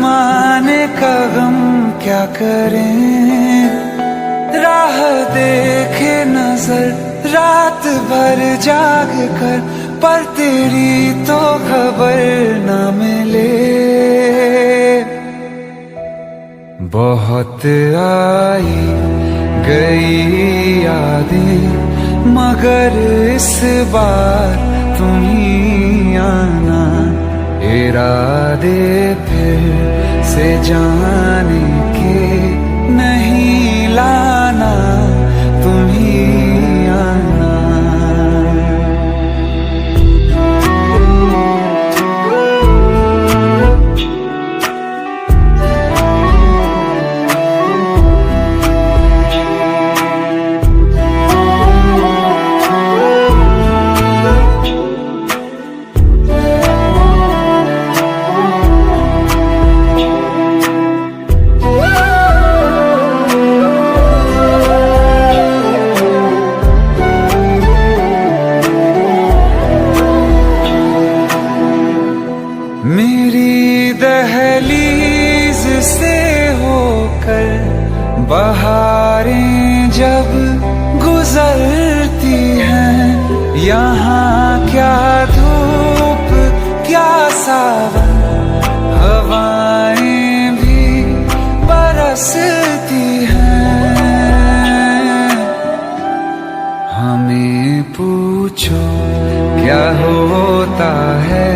जमाने का गम क्या करें, राह देखे नजर रात भर जाग कर, पर तेरी तो खबर न मिले। बहुत आई गई यादें, मगर इस बार तुम ही आना, इरादे फिर से जाने के नहीं लाना, तुम ही आना। मेरी दहलीज से होकर बहारें जब गुजरती हैं, यहाँ क्या धूप क्या सावन, हवाएं भी बरसती हैं। हमें पूछो क्या होता है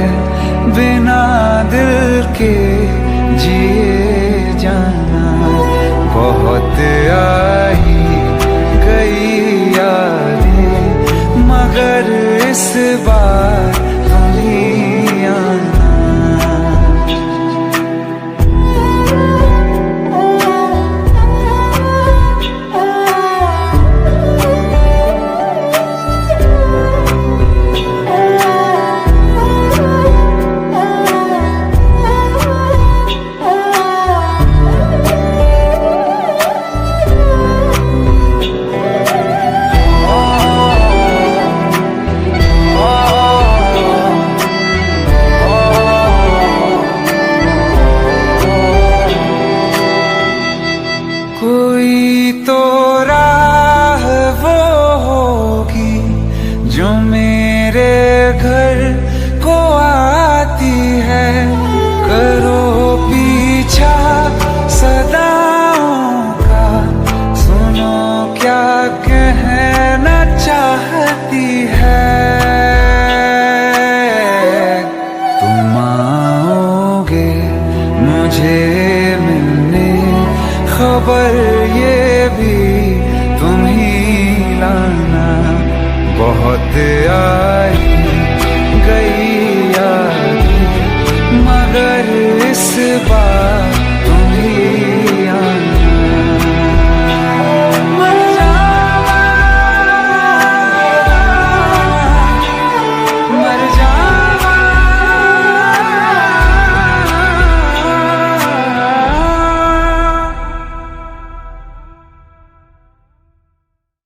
बिना दिल के जिए जाना। बहुत आई गई यादें, मगर इस बार तुम ही आना। कोई तो राह वो होगी जो मेरे घर को आती है, करो पीछा सदाओं का, सुनो क्या कहना चाहती है। तुम आओगे मुझे मिलने, खबर ये भी तुम ही लाना। बहुत आई गई यादें, मगर इस बार